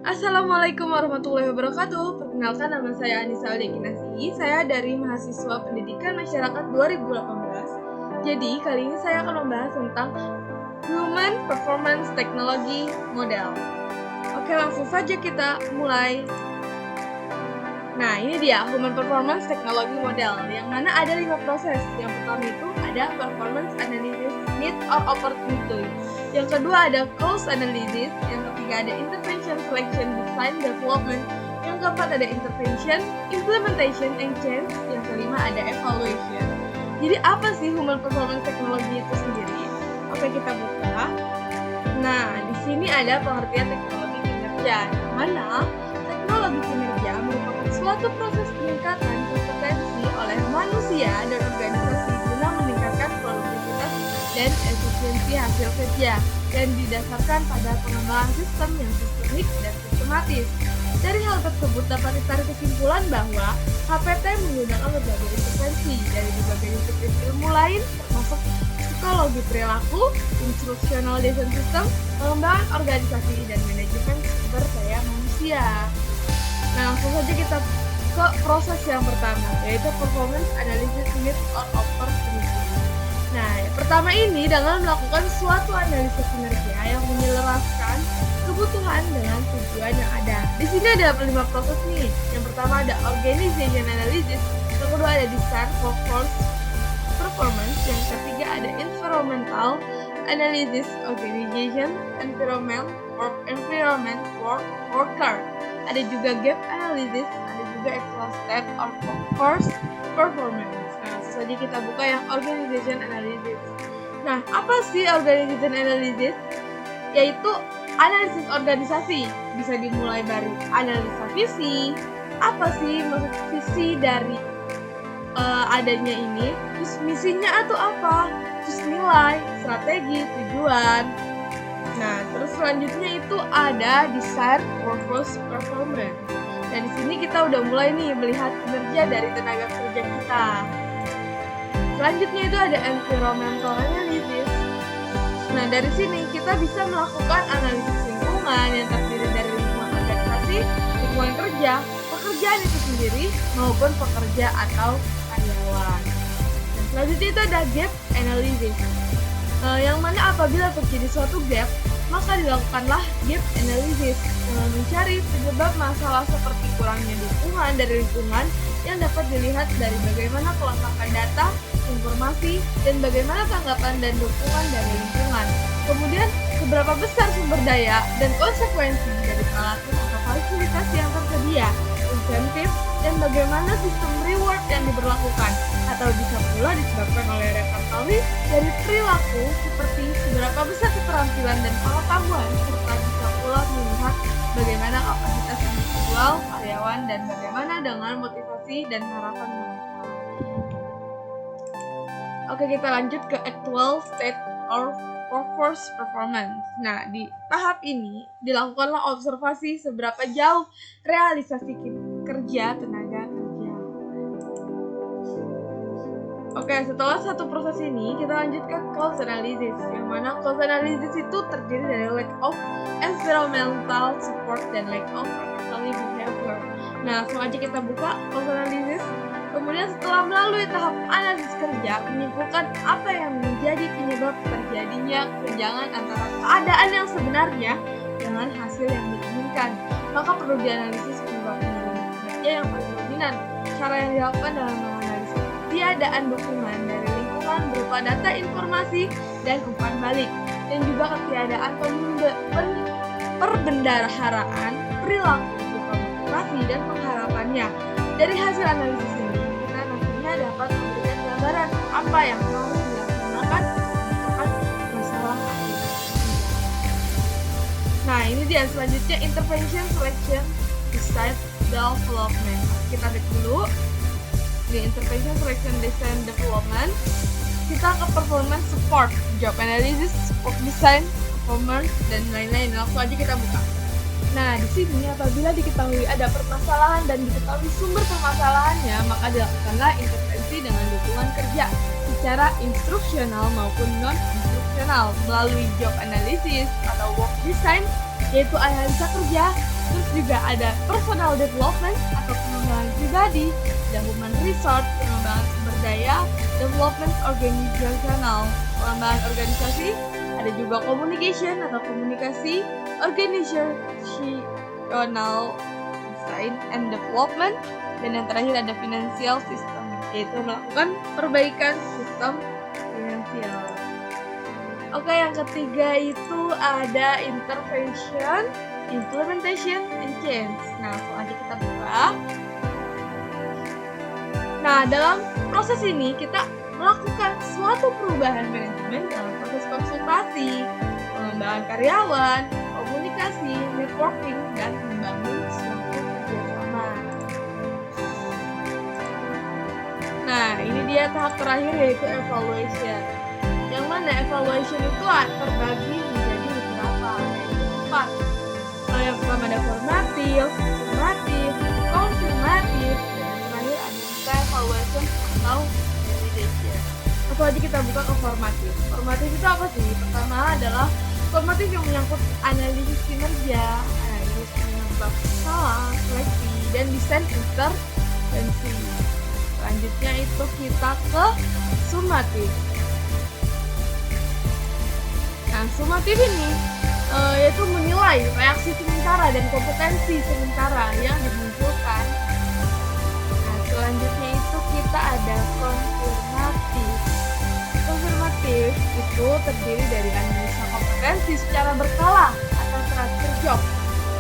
Assalamualaikum warahmatullahi wabarakatuh. Perkenalkan, nama saya Anissa Aldekinasi. Saya dari mahasiswa Pendidikan Masyarakat 2018. Jadi, kali ini saya akan membahas tentang Human Performance Technology Model. Oke, langsung saja kita mulai. Nah, ini dia Human Performance Technology Model, yang mana ada 5 proses. Yang pertama itu ada Performance Analysis, Need or Opportunity. Yang kedua ada Cause Analysis. Yang ketiga ada Intervention, Selection, Design, Development. Yang keempat ada Intervention, Implementation, and Change. Yang kelima ada Evaluation. Jadi apa sih Human Performance Technology itu sendiri? Oke, kita buka. Nah, di sini ada pengertian teknologi kinerja, yang mana teknologi kinerja merupakan suatu proses peningkatan kompetensi oleh manusia dan organisasi guna meningkatkan produktivitas dan efisiensi hasil kerja, dan didasarkan pada pengembangan sistem yang sistemik dan sistematis. Dari hal tersebut dapat ditarik kesimpulan bahwa HPT menggunakan berbagai intervensi dari berbagai disiplin ilmu lain, termasuk psikologi perilaku, instructional design system, pengembangan organisasi, dan manajemen sumber daya manusia. Nah, langsung saja kita ke proses yang pertama, yaitu Performance Analysis, Need or Opportunity. Nah, yang pertama ini dengan melakukan suatu analisis kinerja yang menyelaraskan kebutuhan dengan tujuan yang ada. Di sini ada 5 proses nih. Yang pertama ada Organization Analysis, yang kedua ada Design Workforce Performance, yang ketiga ada Environmental Analysis, Organization, Environment Worker. Ada juga Gap Analysis, ada juga Actual State of Workforce Performance. Nah, langsung saja kita buka yang Organization Analysis. Nah, apa sih Organization Analysis? Yaitu analisis organisasi. Bisa dimulai dari analisa visi. Apa sih maksud visi dari adanya ini? Terus misinya atau apa? Terus nilai, strategi, tujuan. Nah, terus selanjutnya itu ada Design Workforce Performance. Dan di sini kita udah mulai nih melihat kinerja dari tenaga kerja kita. Selanjutnya itu ada Environmental Analysis. Nah, dari sini kita bisa melakukan analisis lingkungan yang terdiri dari lingkungan organisasi, lingkungan kerja, pekerjaan itu sendiri, maupun pekerja atau karyawan. Dan selanjutnya itu ada Gap Analysis. Yang mana apabila terjadi suatu gap, maka dilakukanlah gap analysis dengan mencari penyebab masalah seperti kurangnya dukungan dari lingkungan yang dapat dilihat dari bagaimana kelengkapan data, informasi, dan bagaimana tanggapan dan dukungan dari lingkungan. Kemudian, seberapa besar sumber daya dan konsekuensi dari peralatan atau fasilitas yang tersedia, insentif, dan bagaimana sistem reward yang diberlakukan, atau bisa pula disebabkan oleh refleksi dari perilaku seperti seberapa besar keterampilan dan pengetahuan, serta bisa pula melihat bagaimana kapasitas individual, karyawan, dan bagaimana dengan motivasi dan harapan mereka. Oke, kita lanjut ke Actual State of Workforce Performance. Nah, di tahap ini dilakukanlah observasi seberapa jauh realisasi kerja tenaga kerja. Oke, setelah satu proses ini, kita lanjut ke Cause Analysis, yang mana Cause Analysis itu terdiri dari lack of environmental support dan lack of professional behavior. Nah, langsung aja kita buka Cause Analysis. Kemudian setelah melalui tahap analisis kerja, menyimpulkan apa yang menjadi penyebab terjadinya kesenjangan antara keadaan yang sebenarnya dengan hasil yang diinginkan. Maka perlu dianalisis penyebab kinerja yang paling dominan. Cara yang dilakukan dalam menganalisis tiadaan dukungan dari lingkungan berupa data informasi dan umpan balik, dan juga ketiadaan perbendaharaan perilaku berupa motivasi dan pengharapannya. Dari hasil analisis ini, kita nantinya dapat memberikan gambaran apa yang harus dilaksanakan untuk masalah aplikasi. Nah, ini dia selanjutnya Intervention, Selection, Design, Development. Kita lihat dulu di Intervention, Selection, Design, Development. Kita ke Performance Support, Job Analysis, Support Design, Performance, dan lain-lain. Langsung aja kita buka. Nah, di sini apabila diketahui ada permasalahan dan diketahui sumber permasalahannya, maka dilakukanlah intervensi dengan dukungan kerja secara instruksional maupun non-instruksional melalui job analysis atau work design, yaitu analisa kerja, Terus juga ada personal development atau pengembangan pribadi, ada human resource, pengembangan sumber daya, development organizational, pengembangan organisasi, ada juga communication atau komunikasi, organizational design and development, dan yang terakhir ada financial system, yaitu melakukan perbaikan sistem finansial. Oke, yang ketiga itu ada intervention, implementation, and change. Nah, langsung aja kita buka. Nah, dalam proses ini kita melakukan suatu perubahan manajemen dalam proses konsultasi, pengembangan karyawan, komunikasi, networking, dan membangun suatu kerjasama. Nah, ini dia tahap terakhir yaitu evaluation. Yang mana evaluation itu terbagi menjadi beberapa, yaitu 4. Yang pertama ada formatif, summatif, confirmatif, dan yang terakhir ada evaluation atau validation. Langsung aja kita buka ke formatif. Formatif itu apa sih? Pertama adalah formatif yang menyangkut analisis kinerja, analisis penyebab salah, seleksi, dan desain intervensi. Selanjutnya itu kita ke summatif. Nah, summatif ini yaitu menilai reaksi sementara dan kompetensi sementara yang dimunculkan. Nah, selanjutnya itu kita ada konfirmatif. Konfirmatif itu terdiri dari analisa kompetensi secara berkala atas transfer job,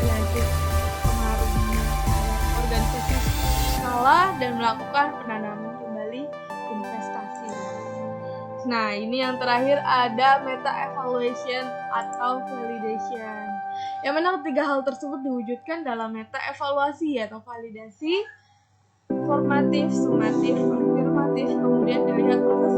lanjut pengaruh organisasi skala, dan melakukan penanaman kembali investasi. Nah, ini yang terakhir ada meta evaluation atau validation. Yang mana ketiga hal tersebut diwujudkan dalam meta evaluasi atau validasi, formatif, summatif, konfirmatif, kemudian dilihat proses